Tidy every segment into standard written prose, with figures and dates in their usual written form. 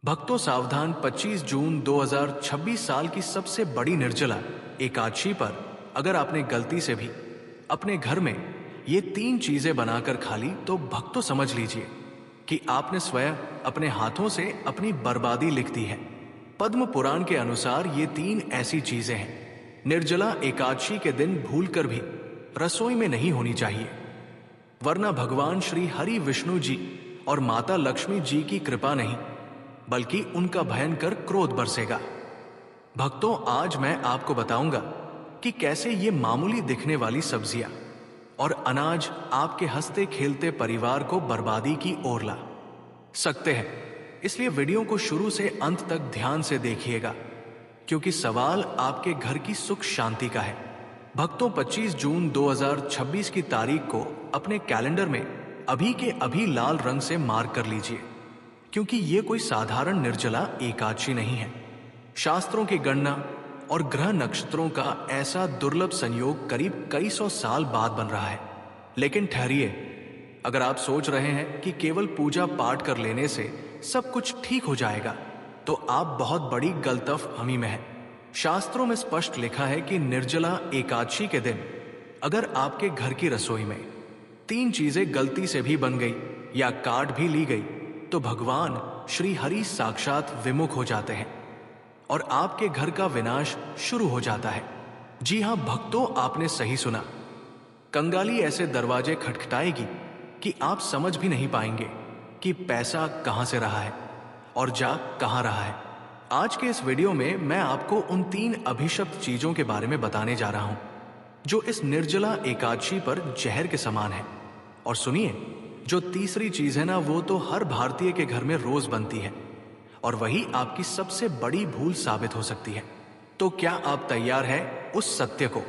भक्तों सावधान, 25 जून 2026 साल की सबसे बड़ी निर्जला एकादशी पर अगर आपने गलती से भी अपने घर में ये 3 चीजें बनाकर खा ली तो भक्तों समझ लीजिए कि आपने स्वयं अपने हाथों से अपनी बर्बादी लिख दी है। पद्म पुराण के अनुसार ये 3 ऐसी चीजें हैं निर्जला एकादशी के दिन भूलकर भी रसोई में नहीं होनी चाहिए, वरना भगवान श्री हरि विष्णु जी और माता लक्ष्मी जी की कृपा नहीं बल्कि उनका भयंकर क्रोध बरसेगा। भक्तों, आज मैं आपको बताऊंगा कि कैसे ये मामूली दिखने वाली सब्जियां और अनाज आपके हंसते खेलते परिवार को बर्बादी की ओर ला सकते हैं। इसलिए वीडियो को शुरू से अंत तक ध्यान से देखिएगा, क्योंकि सवाल आपके घर की सुख शांति का है। भक्तों, 25 जून 2026 की तारीख को अपने कैलेंडर में अभी के अभी लाल रंग से मार्क कर लीजिए, क्योंकि ये कोई साधारण निर्जला एकादशी नहीं है। शास्त्रों की गणना और ग्रह नक्षत्रों का ऐसा दुर्लभ संयोग करीब कई सौ साल बाद बन रहा है। लेकिन ठहरिए, अगर आप सोच रहे हैं कि केवल पूजा पाठ कर लेने से सब कुछ ठीक हो जाएगा तो आप बहुत बड़ी गलतफहमी में हैं। शास्त्रों में स्पष्ट लिखा है कि निर्जला एकादशी के दिन अगर आपके घर की रसोई में 3 चीजें गलती से भी बन गई या काट भी ली गई तो भगवान श्री हरि साक्षात विमुख हो जाते हैं और आपके घर का विनाश शुरू हो जाता है। जी हां भक्तों, आपने सही सुना। कंगाली ऐसे दरवाजे खटखटाएगी कि आप समझ भी नहीं पाएंगे कि पैसा कहां से रहा है और जा कहां रहा है। आज के इस वीडियो में मैं आपको उन 3 अभिशप्त चीजों के बारे में बताने जा रहा हूं जो इस निर्जला एकादशी पर जहर के समान है। और सुनिए, जो तीसरी चीज है ना, वो तो हर भारतीय के घर में रोज बनती है और वही आपकी सबसे बड़ी भूल साबित हो सकती है। तो क्या आप तैयार हैं उस सत्य को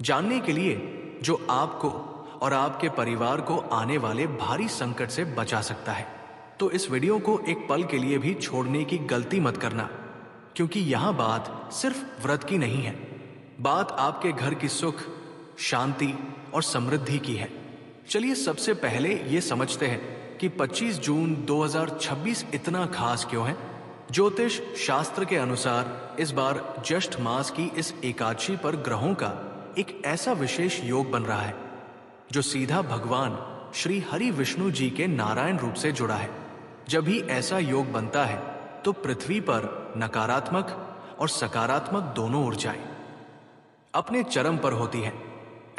जानने के लिए जो आपको और आपके परिवार को आने वाले भारी संकट से बचा सकता है? तो इस वीडियो को एक पल के लिए भी छोड़ने की गलती मत करना, क्योंकि यहां बात सिर्फ व्रत की नहीं है, बात आपके घर की सुख, शांति और समृद्धि की है। चलिए सबसे पहले ये समझते हैं कि 25 जून 2026 इतना खास क्यों है। ज्योतिष शास्त्र के अनुसार इस बार ज्येष्ठ मास की इस एकादशी पर ग्रहों का एक ऐसा विशेष योग बन रहा है जो सीधा भगवान श्री हरि विष्णु जी के नारायण रूप से जुड़ा है। जब भी ऐसा योग बनता है तो पृथ्वी पर नकारात्मक और सकारात्मक दोनों ऊर्जाएं अपने चरम पर होती हैं।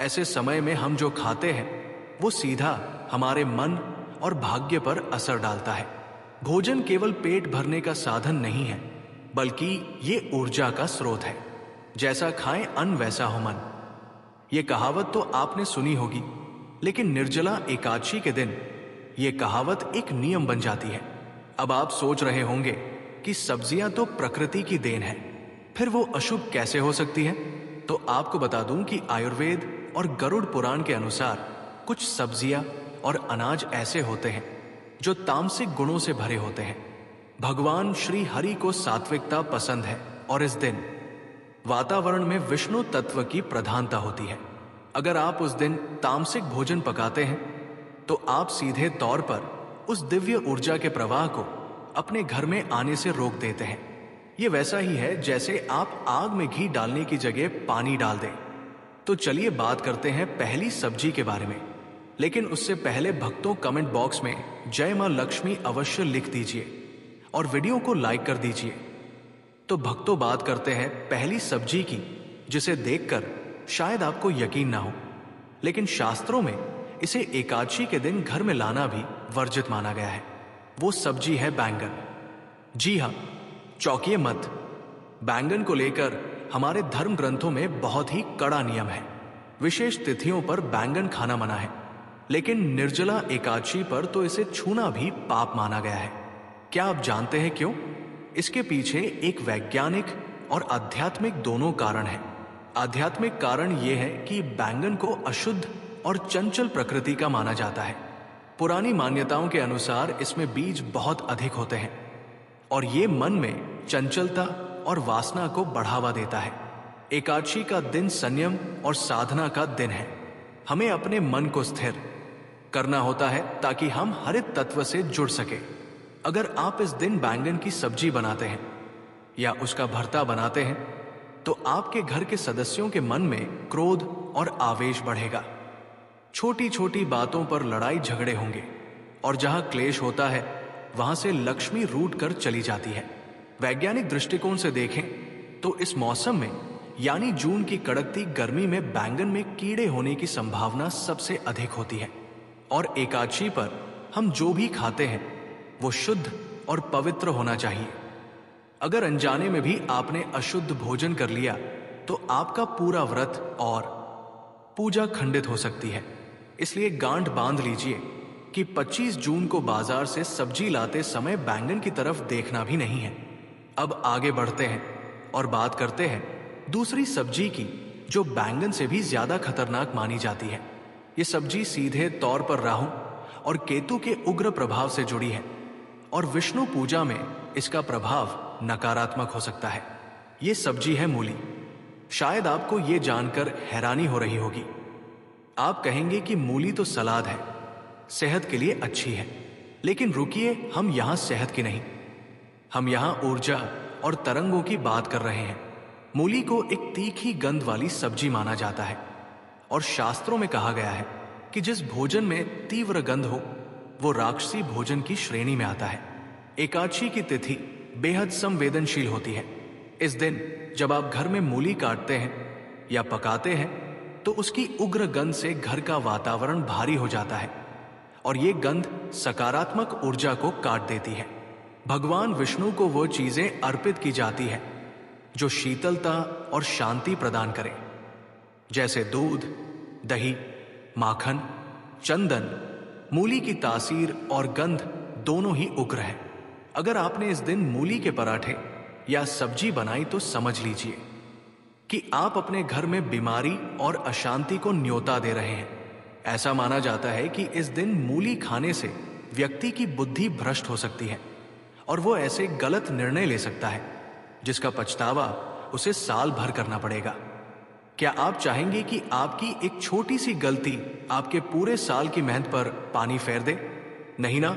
ऐसे समय में हम जो खाते हैं वो सीधा हमारे मन और भाग्य पर असर डालता है। भोजन केवल पेट भरने का साधन नहीं है, बल्कि ये ऊर्जा का स्रोत है। जैसा खाएं अन्न वैसा हो मन, ये कहावत तो आपने सुनी होगी, लेकिन निर्जला एकादशी के दिन ये कहावत एक नियम बन जाती है। अब आप सोच रहे होंगे कि सब्जियां तो प्रकृति की देन है, फिर वो अशुभ कैसे हो सकती है? तो आपको बता दूं कि आयुर्वेद और गरुड़ पुराण के अनुसार कुछ सब्जियां और अनाज ऐसे होते हैं जो तामसिक गुणों से भरे होते हैं। भगवान श्री हरि को सात्विकता पसंद है और इस दिन वातावरण में विष्णु तत्व की प्रधानता होती है। अगर आप उस दिन तामसिक भोजन पकाते हैं तो आप सीधे तौर पर उस दिव्य ऊर्जा के प्रवाह को अपने घर में आने से रोक देते हैं। ये वैसा ही है जैसे आप आग में घी डालने की जगह पानी डाल दें। तो चलिए बात करते हैं पहली सब्जी के बारे में, लेकिन उससे पहले भक्तों कमेंट बॉक्स में जय मां लक्ष्मी अवश्य लिख दीजिए और वीडियो को लाइक कर दीजिए। तो भक्तों बात करते हैं पहली सब्जी की, जिसे देखकर शायद आपको यकीन ना हो, लेकिन शास्त्रों में इसे एकादशी के दिन घर में लाना भी वर्जित माना गया है। वो सब्जी है बैंगन। जी हाँ, चौंकिए मत, बैंगन को लेकर हमारे धर्म ग्रंथों में बहुत ही कड़ा नियम है। विशेष तिथियों पर बैंगन खाना मना है, लेकिन निर्जला एकादशी पर तो इसे छूना भी पाप माना गया है। क्या आप जानते हैं क्यों? इसके पीछे एक वैज्ञानिक और आध्यात्मिक दोनों कारण हैं। आध्यात्मिक कारण यह है कि बैंगन को अशुद्ध और चंचल प्रकृति का माना जाता है। पुरानी मान्यताओं के अनुसार इसमें बीज बहुत अधिक होते हैं और ये मन में चंचलता और वासना को बढ़ावा देता है। एकादशी का दिन संयम और साधना का दिन है। हमें अपने मन को स्थिर करना होता है ताकि हम हरित तत्व से जुड़ सके। अगर आप इस दिन बैंगन की सब्जी बनाते हैं या उसका भरता बनाते हैं तो आपके घर के सदस्यों के मन में क्रोध और आवेश बढ़ेगा। छोटी छोटी बातों पर लड़ाई झगड़े होंगे और जहां क्लेश होता है वहां से लक्ष्मी रूठ कर चली जाती है। वैज्ञानिक दृष्टिकोण से देखें तो इस मौसम में यानी जून की कड़कती गर्मी में बैंगन में कीड़े होने की संभावना सबसे अधिक होती है। और एकादशी पर हम जो भी खाते हैं वो शुद्ध और पवित्र होना चाहिए। अगर अनजाने में भी आपने अशुद्ध भोजन कर लिया तो आपका पूरा व्रत और पूजा खंडित हो सकती है। इसलिए गांठ बांध लीजिए कि 25 जून को बाजार से सब्जी लाते समय बैंगन की तरफ देखना भी नहीं है। अब आगे बढ़ते हैं और बात करते हैं दूसरी सब्जी की जो बैंगन से भी ज्यादा खतरनाक मानी जाती है। ये सब्जी सीधे तौर पर राहु और केतु के उग्र प्रभाव से जुड़ी है और विष्णु पूजा में इसका प्रभाव नकारात्मक हो सकता है। ये सब्जी है मूली। शायद आपको ये जानकर हैरानी हो रही होगी। आप कहेंगे कि मूली तो सलाद है, सेहत के लिए अच्छी है। लेकिन रुकिए, हम यहां सेहत की नहीं, हम यहां ऊर्जा और तरंगों की बात कर रहे हैं। मूली को एक तीखी गंध वाली सब्जी माना जाता है और शास्त्रों में कहा गया है कि जिस भोजन में तीव्र गंध हो वो राक्षसी भोजन की श्रेणी में आता है। एकादशी की तिथि बेहद संवेदनशील होती है। इस दिन जब आप घर में मूली काटते हैं या पकाते हैं तो उसकी उग्र गंध से घर का वातावरण भारी हो जाता है और ये गंध सकारात्मक ऊर्जा को काट देती है। भगवान विष्णु को वो चीजें अर्पित की जाती है जो शीतलता और शांति प्रदान करें, जैसे दूध, दही, माखन, चंदन। मूली की तासीर और गंध दोनों ही उग्र है। अगर आपने इस दिन मूली के पराठे या सब्जी बनाई तो समझ लीजिए कि आप अपने घर में बीमारी और अशांति को न्योता दे रहे हैं। ऐसा माना जाता है कि इस दिन मूली खाने से व्यक्ति की बुद्धि भ्रष्ट हो सकती है और वो ऐसे गलत निर्णय ले सकता है जिसका पछतावा उसे साल भर करना पड़ेगा। क्या आप चाहेंगे कि आपकी एक छोटी सी गलती आपके पूरे साल की मेहनत पर पानी फेर दे? नहीं ना।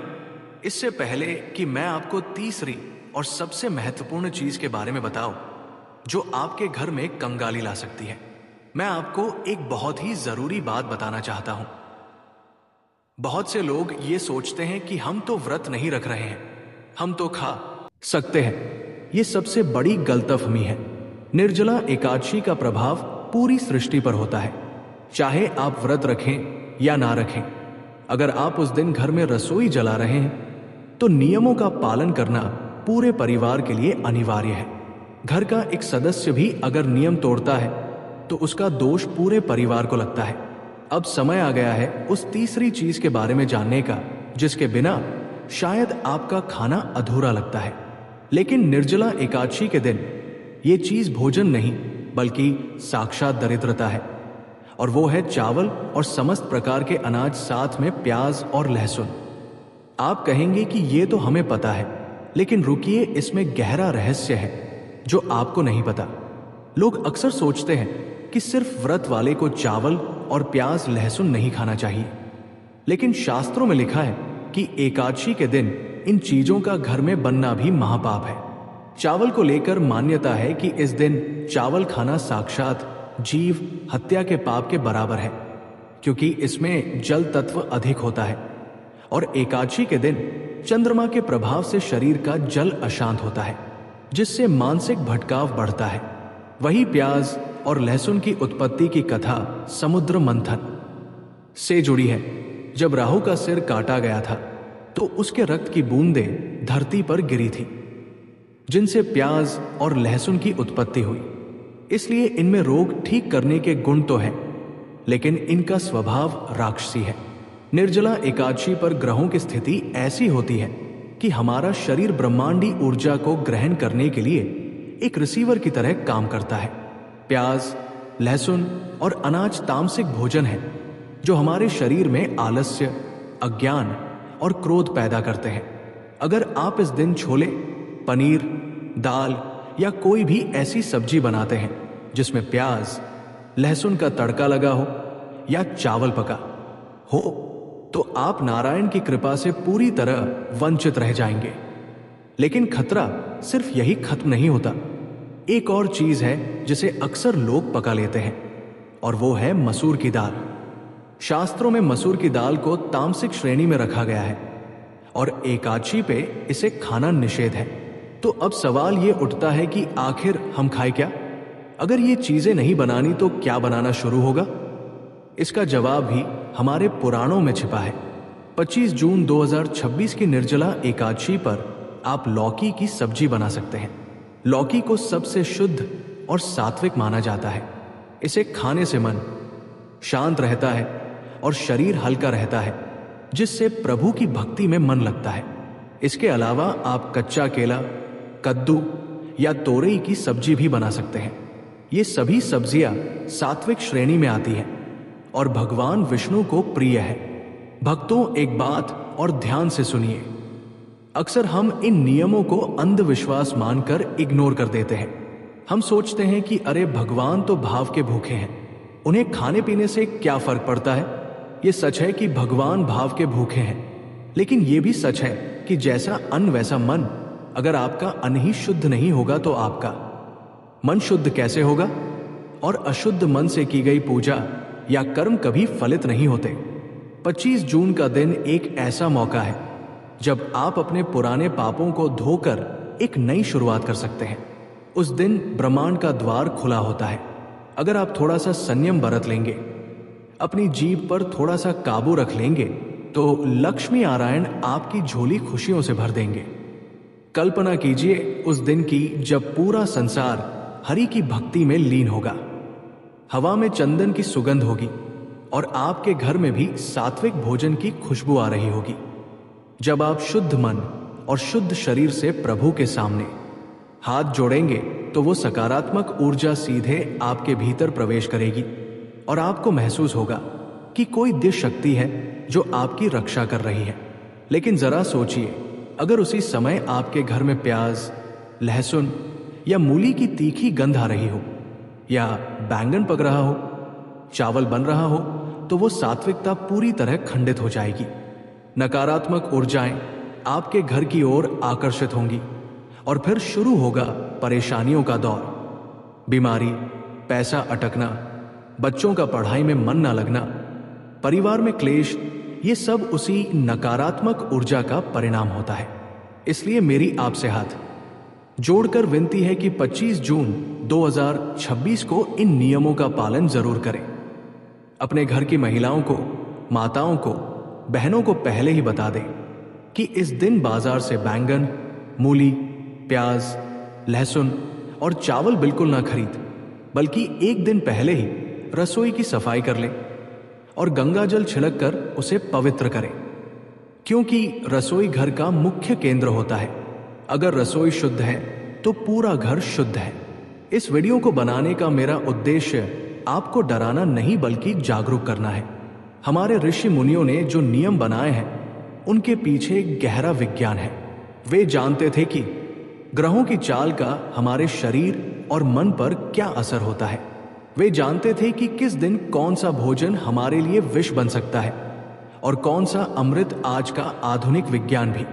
इससे पहले कि मैं आपको तीसरी और सबसे महत्वपूर्ण चीज के बारे में बताऊं जो आपके घर में कंगाली ला सकती है, मैं आपको एक बहुत ही जरूरी बात बताना चाहता हूं। बहुत से लोग ये सोचते हैं कि हम तो व्रत नहीं रख रहे हैं, हम तो खा सकते हैं। ये सबसे बड़ी गलतफहमी है। निर्जला एकादशी का प्रभाव पूरी सृष्टि पर होता है, चाहे आप व्रत रखें या ना रखें। अगर आप उस दिन घर में रसोई जला रहे हैं तो नियमों का पालन करना पूरे परिवार के लिए अनिवार्य है। घर का एक सदस्य भी अगर नियम तोड़ता है तो उसका दोष पूरे परिवार को लगता है। अब समय आ गया है उस तीसरी चीज के बारे में जानने का जिसके बिना शायद आपका खाना अधूरा लगता है। लेकिन निर्जला एकादशी के दिन ये चीज भोजन नहीं बल्कि साक्षात दरिद्रता है और वो है चावल और समस्त प्रकार के अनाज, साथ में प्याज और लहसुन। आप कहेंगे कि ये तो हमें पता है, लेकिन रुकिए, इसमें गहरा रहस्य है जो आपको नहीं पता। लोग अक्सर सोचते हैं कि सिर्फ व्रत वाले को चावल और प्याज लहसुन नहीं खाना चाहिए, लेकिन शास्त्रों में लिखा है कि एकादशी के दिन इन चीजों का घर में बनना भी महापाप है। चावल को लेकर मान्यता है कि इस दिन चावल खाना साक्षात जीव हत्या के पाप के बराबर है, क्योंकि इसमें जल तत्व अधिक होता है और एकादशी के दिन चंद्रमा के प्रभाव से शरीर का जल अशांत होता है, जिससे मानसिक भटकाव बढ़ता है। वही प्याज और लहसुन की उत्पत्ति की कथा समुद्र मंथन से जुड़ी है। जब राहु का सिर काटा गया था तो उसके रक्त की बूंदें धरती पर गिरी थी, जिनसे प्याज और लहसुन की उत्पत्ति हुई। इसलिए इनमें रोग ठीक करने के गुण तो हैं, लेकिन इनका स्वभाव राक्षसी है। निर्जला एकादशी पर ग्रहों की स्थिति ऐसी होती है कि हमारा शरीर ब्रह्मांडी ऊर्जा को ग्रहण करने के लिए एक रिसीवर की तरह काम करता है। प्याज, लहसुन और अनाज तामसिक भोजन है जो हमारे शरीर में आलस्य, अज्ञान और क्रोध पैदा करते हैं। अगर आप इस दिन छोले, पनीर, दाल या कोई भी ऐसी सब्जी बनाते हैं जिसमें प्याज, लहसुन का तड़का लगा हो या चावल पका हो, तो आप नारायण की कृपा से पूरी तरह वंचित रह जाएंगे। लेकिन खतरा सिर्फ यही खत्म नहीं होता। एक और चीज है जिसे अक्सर लोग पका लेते हैं, और वो है मसूर की दाल। शास्त्रों में मसूर की दाल को तामसिक श्रेणी में रखा गया है और एकादशी पे इसे खाना निषेध है। तो अब सवाल ये उठता है कि आखिर हम खाएं क्या? अगर ये चीजें नहीं बनानी तो क्या बनाना शुरू होगा? इसका जवाब भी हमारे पुराणों में छिपा है। 25 जून 2026 की निर्जला एकादशी पर आप लौकी की सब्जी बना सकते हैं। लौकी को सबसे शुद्ध और सात्विक माना जाता है। इसे खाने से मन शांत रहता है और शरीर हल्का रहता है, जिससे प्रभु की भक्ति में मन लगता है। इसके अलावा आप कच्चा केला, कद्दू या तोरई की सब्जी भी बना सकते हैं। ये सभी सब्जियां सात्विक श्रेणी में आती हैं और भगवान विष्णु को प्रिय है। भक्तों, एक बात और ध्यान से सुनिए। अक्सर हम इन नियमों को अंधविश्वास मानकर इग्नोर कर देते हैं। हम सोचते हैं कि अरे भगवान तो भाव के भूखे हैं, उन्हें खाने पीने से क्या फर्क पड़ता है। ये सच है कि भगवान भाव के भूखे हैं, लेकिन ये भी सच है कि जैसा अन्न वैसा मन। अगर आपका अन्न ही शुद्ध नहीं होगा तो आपका मन शुद्ध कैसे होगा? और अशुद्ध मन से की गई पूजा या कर्म कभी फलित नहीं होते। 25 जून का दिन एक ऐसा मौका है जब आप अपने पुराने पापों को धोकर एक नई शुरुआत कर सकते हैं। उस दिन ब्रह्मांड का द्वार खुला होता है। अगर आप थोड़ा सा संयम बरत लेंगे, अपनी जीभ पर थोड़ा सा काबू रख लेंगे, तो लक्ष्मी नारायण आपकी झोली खुशियों से भर देंगे। कल्पना कीजिए उस दिन की जब पूरा संसार हरि की भक्ति में लीन होगा। हवा में चंदन की सुगंध होगी और आपके घर में भी सात्विक भोजन की खुशबू आ रही होगी। जब आप शुद्ध मन और शुद्ध शरीर से प्रभु के सामने हाथ जोड़ेंगे तो वो सकारात्मक ऊर्जा सीधे आपके भीतर प्रवेश करेगी और आपको महसूस होगा कि कोई दिव्य शक्ति है जो आपकी रक्षा कर रही है। लेकिन जरा सोचिए, अगर उसी समय आपके घर में प्याज, लहसुन या मूली की तीखी गंध आ रही हो, या बैंगन पक रहा हो, चावल बन रहा हो, तो वो सात्विकता पूरी तरह खंडित हो जाएगी। नकारात्मक ऊर्जाएं आपके घर की ओर आकर्षित होंगी और फिर शुरू होगा परेशानियों का दौर। बीमारी, पैसा अटकना, बच्चों का पढ़ाई में मन ना लगना, परिवार में क्लेश, ये सब उसी नकारात्मक ऊर्जा का परिणाम होता है। इसलिए मेरी आपसे हाथ जोड़कर विनती है कि 25 जून 2026 को इन नियमों का पालन जरूर करें। अपने घर की महिलाओं को, माताओं को, बहनों को पहले ही बता दें कि इस दिन बाजार से बैंगन, मूली, प्याज, लहसुन और चावल बिल्कुल ना खरीद, बल्कि एक दिन पहले ही रसोई की सफाई कर लें और गंगा जल छिड़क कर उसे पवित्र करें, क्योंकि रसोई घर का मुख्य केंद्र होता है। अगर रसोई शुद्ध है तो पूरा घर शुद्ध है। इस वीडियो को बनाने का मेरा उद्देश्य आपको डराना नहीं बल्कि जागरूक करना है। हमारे ऋषि मुनियों ने जो नियम बनाए हैं उनके पीछे एक गहरा विज्ञान है। वे जानते थे कि ग्रहों की चाल का हमारे शरीर और मन पर क्या असर होता है। वे जानते थे कि किस दिन कौन सा भोजन हमारे लिए विष बन सकता है और कौन सा अमृत। आज का आधुनिक विज्ञान भी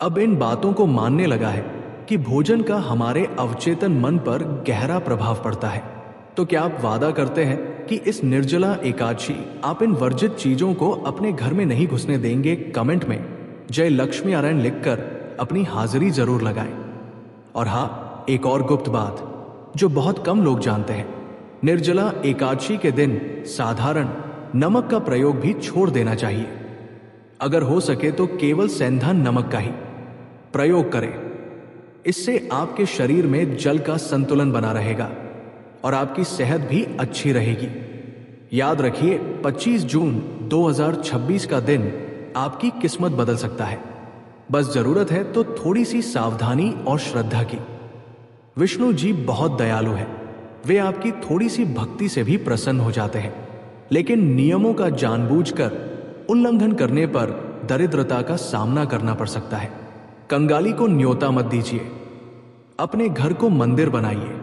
अब इन बातों को मानने लगा है कि भोजन का हमारे अवचेतन मन पर गहरा प्रभाव पड़ता है। तो क्या आप वादा करते हैं कि इस निर्जला एकादशी आप इन वर्जित चीजों को अपने घर में नहीं घुसने देंगे? कमेंट में जय लक्ष्मी नारायण लिखकर अपनी हाजिरी जरूर लगाएं। और हाँ, एक और गुप्त बात जो बहुत कम लोग जानते हैं, निर्जला एकादशी के दिन साधारण नमक का प्रयोग भी छोड़ देना चाहिए। अगर हो सके तो केवल सेंधा नमक का ही प्रयोग करें। इससे आपके शरीर में जल का संतुलन बना रहेगा और आपकी सेहत भी अच्छी रहेगी। याद रखिए, 25 जून 2026 का दिन आपकी किस्मत बदल सकता है। बस जरूरत है तो थोड़ी सी सावधानी और श्रद्धा की। विष्णु जी बहुत दयालु है, वे आपकी थोड़ी सी भक्ति से भी प्रसन्न हो जाते हैं। लेकिन नियमों का जानबूझकर उल्लंघन करने पर दरिद्रता का सामना करना पड़ सकता है। कंगाली को न्योता मत दीजिए। अपने घर को मंदिर बनाइए,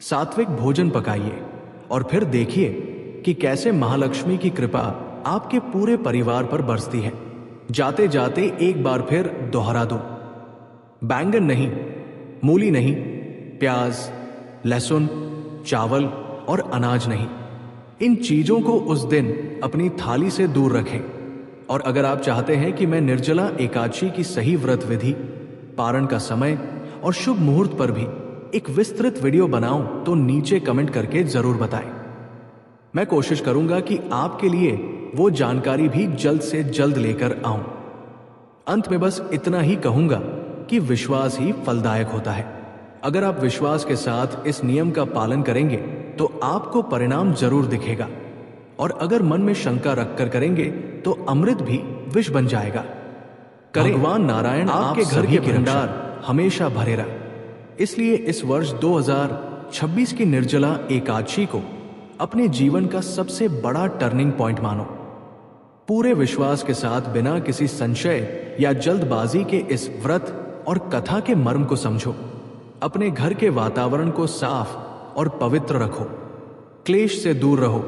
सात्विक भोजन पकाइए और फिर देखिए कि कैसे महालक्ष्मी की कृपा आपके पूरे परिवार पर बरसती है। जाते जाते एक बार फिर दोहरा दो, बैंगन नहीं, मूली नहीं, प्याज, लहसुन, चावल और अनाज नहीं। इन चीजों को उस दिन अपनी थाली से दूर रखें। और अगर आप चाहते हैं कि मैं निर्जला एकादशी की सही व्रत विधि, पारण का समय और शुभ मुहूर्त पर भी एक विस्तृत वीडियो बनाऊं तो नीचे कमेंट करके जरूर बताएं। मैं कोशिश करूंगा कि आपके लिए वो जानकारी भी जल्द से जल्द लेकर आऊं। अंत में बस इतना ही कहूंगा कि विश्वास ही फलदायक होता है। अगर आप विश्वास के साथ इस नियम का पालन करेंगे तो आपको परिणाम जरूर दिखेगा, और अगर मन में शंका रखकर करेंगे तो अमृत भी विष बन जाएगा। भगवान नारायण आपके घर के भंडार हमेशा भरे रहे। इसलिए इस वर्ष 2026 की निर्जला एकादशी को अपने जीवन का सबसे बड़ा टर्निंग पॉइंट मानो। पूरे विश्वास के साथ बिना किसी संशय या जल्दबाजी के इस व्रत और कथा के मर्म को समझो। अपने घर के वातावरण को साफ और पवित्र रखो, क्लेश से दूर रहो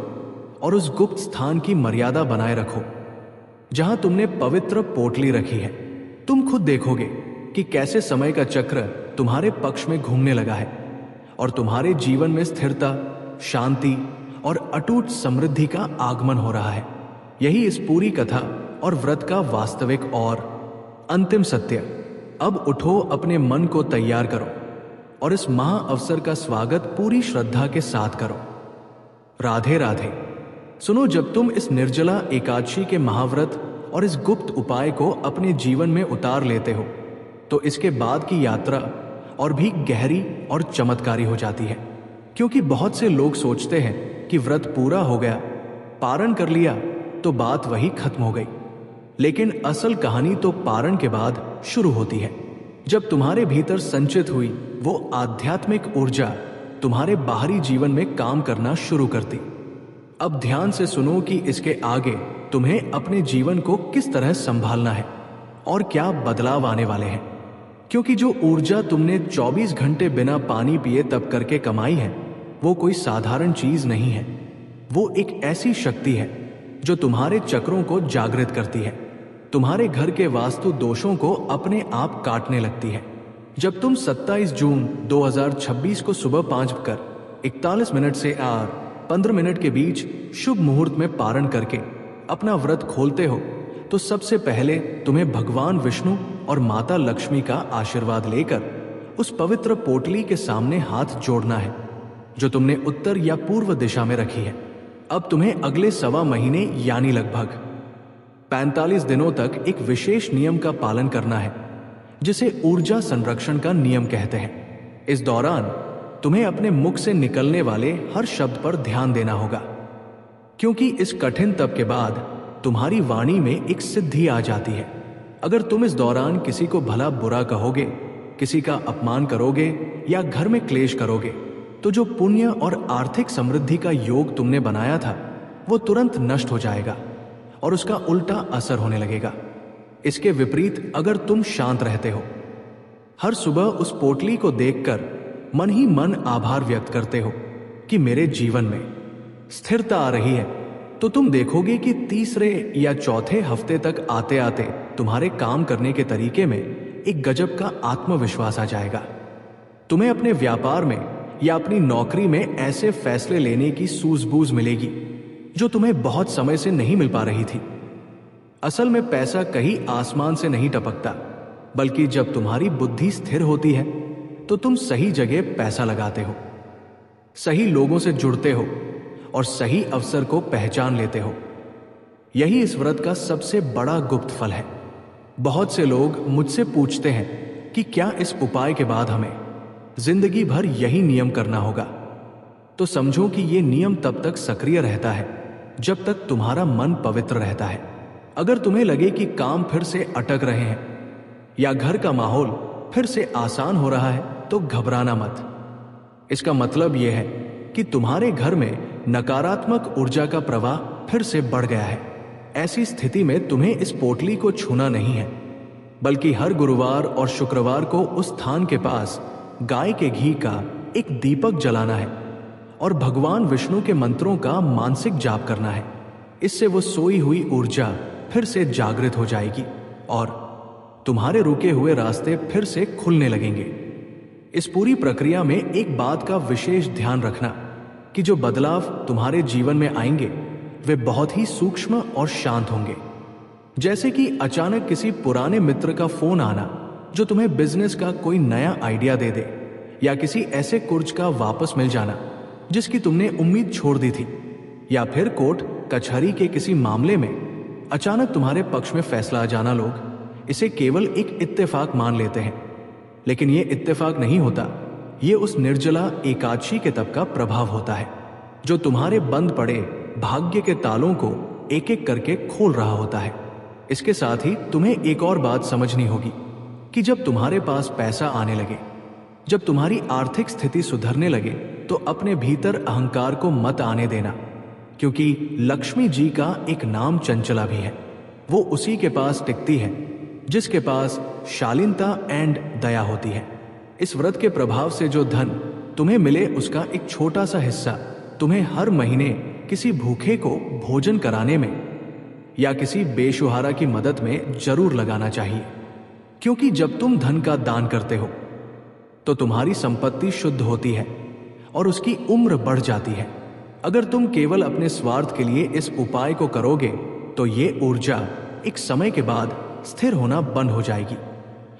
और उस गुप्त स्थान की मर्यादा बनाए रखो जहां तुमने पवित्र पोटली रखी है। तुम खुद देखोगे कि कैसे समय का चक्र तुम्हारे पक्ष में घूमने लगा है और तुम्हारे जीवन में स्थिरता, शांति और अटूट समृद्धि का आगमन हो रहा है। यही इस पूरी कथा और व्रत का वास्तविक और अंतिम सत्य। अब उठो, अपने मन को तैयार करो और इस महा अवसर का स्वागत पूरी श्रद्धा के साथ करो। राधे राधे। सुनो, जब तुम इस निर्जला एकादशी के महाव्रत और इस गुप्त उपाय को अपने जीवन में उतार लेते हो तो इसके बाद की यात्रा और भी गहरी और चमत्कारी हो जाती है। क्योंकि बहुत से लोग सोचते हैं कि व्रत पूरा हो गया, पारण कर लिया तो बात वही खत्म हो गई। लेकिन असल कहानी तो पारण के बाद शुरू होती है, जब तुम्हारे भीतर संचित हुई वो आध्यात्मिक ऊर्जा तुम्हारे बाहरी जीवन में काम करना शुरू करती। अब ध्यान से सुनो कि इसके आगे तुम्हें अपने जीवन को किस तरह संभालना है और क्या बदलाव आने वाले हैं। क्योंकि जो ऊर्जा तुमने 24 घंटे बिना पानी पिए तप करके कमाई है वो कोई साधारण चीज नहीं है। वो एक ऐसी शक्ति है जो तुम्हारे चक्रों को जागृत करती है, तुम्हारे घर के वास्तु दोषों को अपने आप काटने लगती है। जब तुम 27 जून 2026 को सुबह 5:41 से 15 मिनट के बीच शुभ मुहूर्त में पारण करके अपना व्रत खोलते हो तो सबसे पहले तुम्हें भगवान विष्णु और माता लक्ष्मी का आशीर्वाद लेकर उस पवित्र पोटली के सामने हाथ जोड़ना है जो तुमने उत्तर या पूर्व दिशा में रखी है। अब तुम्हें अगले 1.25 महीने यानी लगभग 45 दिनों तक एक विशेष नियम का पालन करना है जिसे ऊर्जा संरक्षण का नियम कहते हैं। इस दौरान तुम्हें अपने मुख से निकलने वाले हर शब्द पर ध्यान देना होगा, क्योंकि इस कठिन तप के बाद तुम्हारी वाणी में एक सिद्धि आ जाती है। अगर तुम इस दौरान किसी को भला बुरा कहोगे, किसी का अपमान करोगे या घर में क्लेश करोगे तो जो पुण्य और आर्थिक समृद्धि का योग तुमने बनाया था वो तुरंत नष्ट हो जाएगा और उसका उल्टा असर होने लगेगा। इसके विपरीत अगर तुम शांत रहते हो, हर सुबह उस पोटली को देखकर मन ही मन आभार व्यक्त करते हो कि मेरे जीवन में स्थिरता आ रही है, तो तुम देखोगे कि तीसरे या चौथे हफ्ते तक आते आते तुम्हारे काम करने के तरीके में एक गजब का आत्मविश्वास आ जाएगा। तुम्हें अपने व्यापार में या अपनी नौकरी में ऐसे फैसले लेने की सूझबूझ मिलेगी जो तुम्हें बहुत समय से नहीं मिल पा रही थी। असल में पैसा कहीं आसमान से नहीं टपकता, बल्कि जब तुम्हारी बुद्धि स्थिर होती है तो तुम सही जगह पैसा लगाते हो, सही लोगों से जुड़ते हो और सही अवसर को पहचान लेते हो। यही इस व्रत का सबसे बड़ा गुप्त फल है। बहुत से लोग मुझसे पूछते हैं कि क्या इस उपाय के बाद हमें जिंदगी भर यही नियम करना होगा। तो समझो कि यह नियम तब तक सक्रिय रहता है जब तक तुम्हारा मन पवित्र रहता है। अगर तुम्हें लगे कि काम फिर से अटक रहे हैं या घर का माहौल फिर से आसान हो रहा है तो घबराना मत। इसका मतलब यह है कि तुम्हारे घर में नकारात्मक ऊर्जा का प्रवाह फिर से बढ़ गया है। ऐसी स्थिति में तुम्हें इस पोटली को छूना नहीं है, बल्कि हर गुरुवार और शुक्रवार को उस स्थान के पास गाय के घी का एक दीपक जलाना है और भगवान विष्णु के मंत्रों का मानसिक जाप करना है। इससे वो सोई हुई ऊर्जा फिर से जागृत हो जाएगी और तुम्हारे रुके हुए रास्ते फिर से खुलने लगेंगे। इस पूरी प्रक्रिया में एक बात का विशेष ध्यान रखना कि जो बदलाव तुम्हारे जीवन में आएंगे वे बहुत ही सूक्ष्म और शांत होंगे। जैसे कि अचानक किसी पुराने मित्र का फोन आना जो तुम्हें बिजनेस का कोई नया आइडिया दे दे, या किसी ऐसे कुर्ज का वापस मिल जाना जिसकी तुमने उम्मीद छोड़ दी थी, या फिर कोर्ट कचहरी के किसी मामले में अचानक तुम्हारे पक्ष में फैसला आ जाना। लोग इसे केवल एक इत्तेफाक मान लेते हैं, लेकिन यह इत्तेफाक नहीं होता। ये उस निर्जला एकादशी के तप का प्रभाव होता है जो तुम्हारे बंद पड़े भाग्य के तालों को एक एक करके खोल रहा होता है। इसके साथ ही तुम्हें एक और बात समझनी होगी कि जब तुम्हारे पास पैसा आने लगे, जब तुम्हारी आर्थिक स्थिति सुधरने लगे, तो अपने भीतर अहंकार को मत आने देना, क्योंकि लक्ष्मी जी का एक नाम चंचला भी है। वो उसी के पास टिकती है जिसके पास शालीनता एंड दया होती है। इस व्रत के प्रभाव से जो धन तुम्हें मिले उसका एक छोटा सा हिस्सा तुम्हें हर महीने किसी भूखे को भोजन कराने में या किसी बेसहारा की मदद में जरूर लगाना चाहिए, क्योंकि जब तुम धन का दान करते हो तो तुम्हारी संपत्ति शुद्ध होती है और उसकी उम्र बढ़ जाती है। अगर तुम केवल अपने स्वार्थ के लिए इस उपाय को करोगे तो ये ऊर्जा एक समय के बाद स्थिर होना बंद हो जाएगी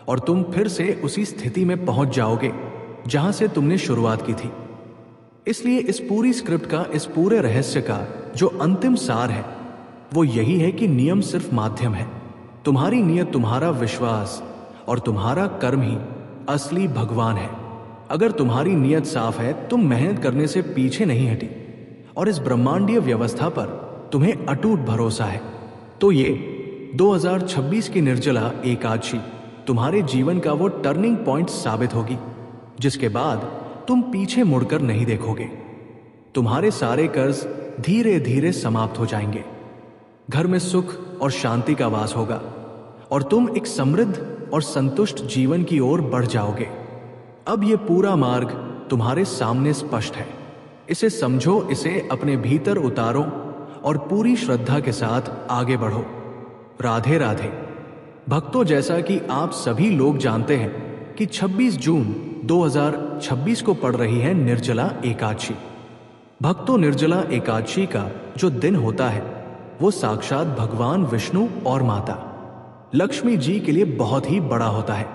और तुम फिर से उसी स्थिति में पहुंच जाओगे जहां से तुमने शुरुआत की थी। इसलिए इस पूरी स्क्रिप्ट का, इस पूरे रहस्य का जो अंतिम सार है वो यही है कि नियम सिर्फ माध्यम है। तुम्हारी नियत, तुम्हारा विश्वास और तुम्हारा कर्म ही असली भगवान है। अगर तुम्हारी नियत साफ है, तुम मेहनत करने से पीछे नहीं हटी और इस ब्रह्मांडीय व्यवस्था पर तुम्हें अटूट भरोसा है, तो ये 2026 की निर्जला एकादशी तुम्हारे जीवन का वो टर्निंग पॉइंट साबित होगी जिसके बाद तुम पीछे मुड़कर नहीं देखोगे। तुम्हारे सारे कर्ज धीरे धीरे समाप्त हो जाएंगे, घर में सुख और शांति का वास होगा और तुम एक समृद्ध और संतुष्ट जीवन की ओर बढ़ जाओगे। अब ये पूरा मार्ग तुम्हारे सामने स्पष्ट है। इसे समझो, इसे अपने भीतर उतारो और पूरी श्रद्धा के साथ आगे बढ़ो। राधे राधे। भक्तों, जैसा कि आप सभी लोग जानते हैं कि 26 जून 2026 को पड़ रही है निर्जला एकादशी। भक्तों, निर्जला एकादशी का जो दिन होता है वो साक्षात भगवान विष्णु और माता लक्ष्मी जी के लिए बहुत ही बड़ा होता है।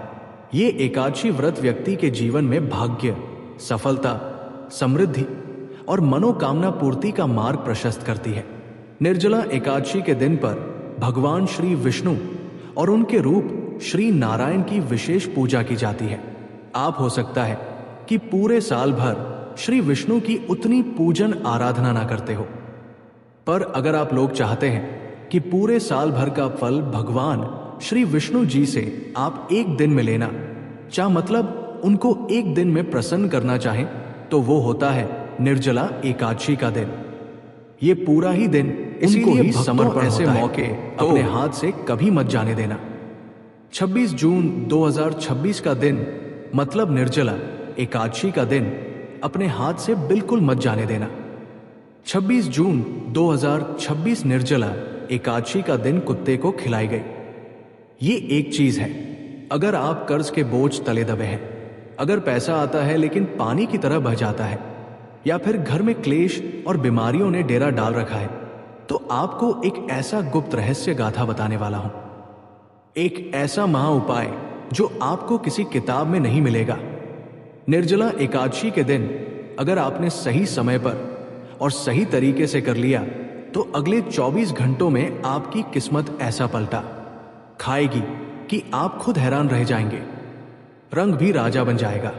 ये एकादशी व्रत व्यक्ति के जीवन में भाग्य, सफलता, समृद्धि और मनोकामना पूर्ति का मार्ग प्रशस्त करती है। निर्जला एकादशी के दिन पर भगवान श्री विष्णु और उनके रूप श्री नारायण की विशेष पूजा की जाती है। आप हो सकता है कि पूरे साल भर श्री विष्णु की उतनी पूजन आराधना ना करते हो, पर अगर आप लोग चाहते हैं कि पूरे साल भर का फल भगवान श्री विष्णु जी से आप एक दिन में लेना मतलब उनको एक दिन में प्रसन्न करना चाहें, तो वो होता है निर्जला एकादशी का दिन। ये पूरा ही दिन इसीलिए ही समर्पण ऐसे मौके तो अपने हाथ से कभी मत जाने देना। 26 जून 2026 का दिन मतलब निर्जला एकादशी का दिन अपने हाथ से बिल्कुल मत जाने देना। 26 जून 2026 निर्जला एकादशी का दिन कुत्ते को खिलाई गई। ये एक चीज है, अगर आप कर्ज के बोझ तले दबे हैं, अगर पैसा आता है लेकिन पानी की तरह बह जाता है, या फिर घर में क्लेश और बीमारियों ने डेरा डाल रखा है, तो आपको एक ऐसा गुप्त रहस्य गाथा बताने वाला हूं। एक ऐसा महा उपाय जो आपको किसी किताब में नहीं मिलेगा। निर्जला एकादशी के दिन अगर आपने सही समय पर और सही तरीके से कर लिया तो अगले 24 घंटों में आपकी किस्मत ऐसा पलटा खाएगी कि आप खुद हैरान रह जाएंगे। रंग भी राजा बन जाएगा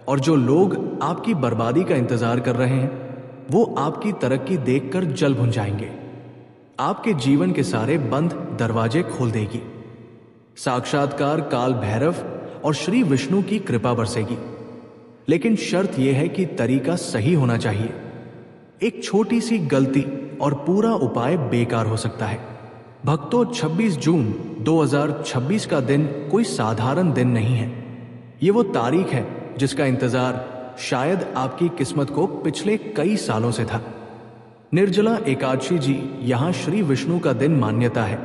और जो लोग आपकी बर्बादी का इंतजार कर रहे हैं वो आपकी तरक्की देखकर जल भुन जाएंगे। आपके जीवन के सारे बंद दरवाजे खोल देगी। साक्षात्कार काल भैरव और श्री विष्णु की कृपा बरसेगी। लेकिन शर्त यह है कि तरीका सही होना चाहिए। एक छोटी सी गलती और पूरा उपाय बेकार हो सकता है। भक्तों, 26 जून 2026 का दिन कोई साधारण दिन नहीं है। ये वो तारीख है जिसका इंतजार शायद आपकी किस्मत को पिछले कई सालों से था। निर्जला एकादशी जी यहाँ श्री विष्णु का दिन मान्यता है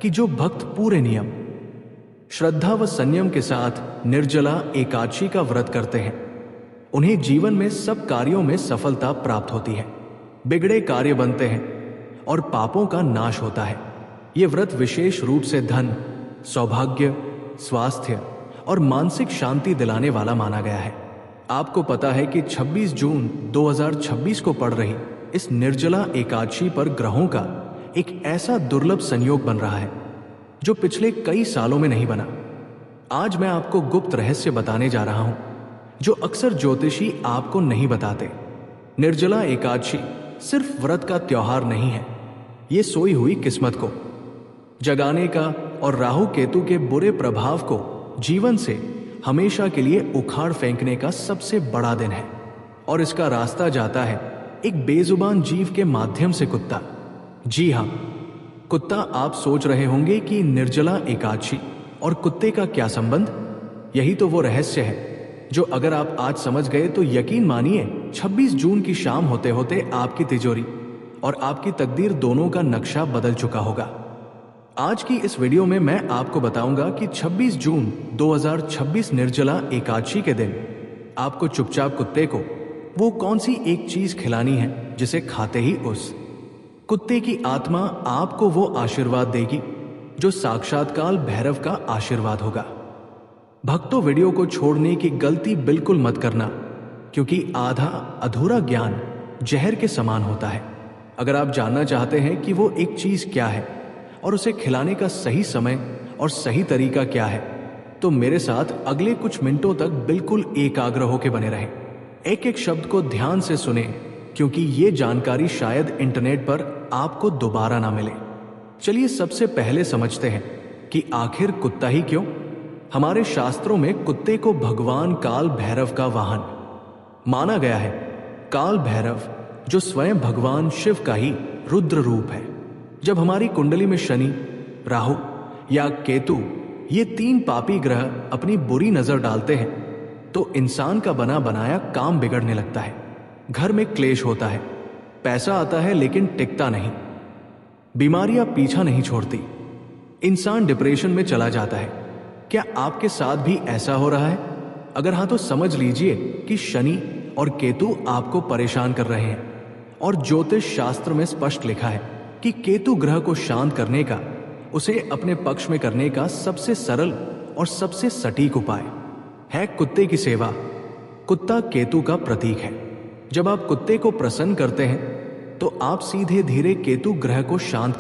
कि जो भक्त पूरे नियम, श्रद्धा व संयम के साथ निर्जला एकादशी का व्रत करते हैं, उन्हें जीवन में सब कार्यों में सफलता प्राप्त होती है, बिगड़े कार्य बनते हैं और पापों का नाश होता है। ये व्रत विशेष रूप से धन, सौभाग्य, स्वास्थ्य और मानसिक शांति दिलाने वाला माना गया है। आपको पता है कि 26 जून 2026 को पड़ रही इस निर्जला एकादशी पर ग्रहों का एक ऐसा दुर्लभ संयोग बन रहा है जो पिछले कई सालों में नहीं बना। आज मैं आपको गुप्त रहस्य बताने जा रहा हूं जो अक्सर ज्योतिषी आपको नहीं बताते। निर्जला एकादशी सिर्फ व्रत का त्योहार नहीं है, ये सोई हुई किस्मत को जगाने का और राहु केतु के बुरे प्रभाव को जीवन से हमेशा के लिए उखाड़ फेंकने का सबसे बड़ा दिन है। और इसका रास्ता जाता है एक बेजुबान जीव के माध्यम से, कुत्ता। जी हां, कुत्ता। आप सोच रहे होंगे कि निर्जला एकादशी और कुत्ते का क्या संबंध? यही तो वो रहस्य है जो अगर आप आज समझ गए तो यकीन मानिए 26 जून की शाम होते होते आपकी तिजोरी और आपकी तकदीर दोनों का नक्शा बदल चुका होगा। आज की इस वीडियो में मैं आपको बताऊंगा कि 26 जून 2026 निर्जला एकादशी के दिन आपको चुपचाप कुत्ते को वो कौन सी एक चीज खिलानी है जिसे खाते ही उस कुत्ते की आत्मा आपको वो आशीर्वाद देगी जो साक्षात काल भैरव का आशीर्वाद होगा। भक्तों, वीडियो को छोड़ने की गलती बिल्कुल मत करना, क्योंकि आधा अधूरा ज्ञान जहर के समान होता है। अगर आप जानना चाहते हैं कि वो एक चीज क्या है और उसे खिलाने का सही समय और सही तरीका क्या है, तो मेरे साथ अगले कुछ मिनटों तक बिल्कुल एकाग्र होकर बने रहें। एक एक शब्द को ध्यान से सुने, क्योंकि ये जानकारी शायद इंटरनेट पर आपको दोबारा ना मिले। चलिए सबसे पहले समझते हैं कि आखिर कुत्ता ही क्यों? हमारे शास्त्रों में कुत्ते को भगवान काल भैरव का वाहन माना गया है। काल भैरव जो स्वयं भगवान शिव का ही रुद्र रूप है। जब हमारी कुंडली में शनि, राहु या केतु ये तीन पापी ग्रह अपनी बुरी नजर डालते हैं तो इंसान का बना बनाया काम बिगड़ने लगता है। घर में क्लेश होता है, पैसा आता है लेकिन टिकता नहीं, बीमारियां पीछा नहीं छोड़ती, इंसान डिप्रेशन में चला जाता है। क्या आपके साथ भी ऐसा हो रहा है? अगर हाँ तो समझ लीजिए कि शनि और केतु आपको परेशान कर रहे हैं। और ज्योतिष शास्त्र में स्पष्ट लिखा है कि केतु ग्रह को शांत करने का, उसे अपने पक्ष में करने का सबसे सरल और सबसे सटीक उपाय है कुत्ते की सेवा। कुत्ता केतु का प्रतीक है। जब आप कुत्ते को प्रसन्न करते हैं तो आप सीधे धीरे केतु ग्रह को शांत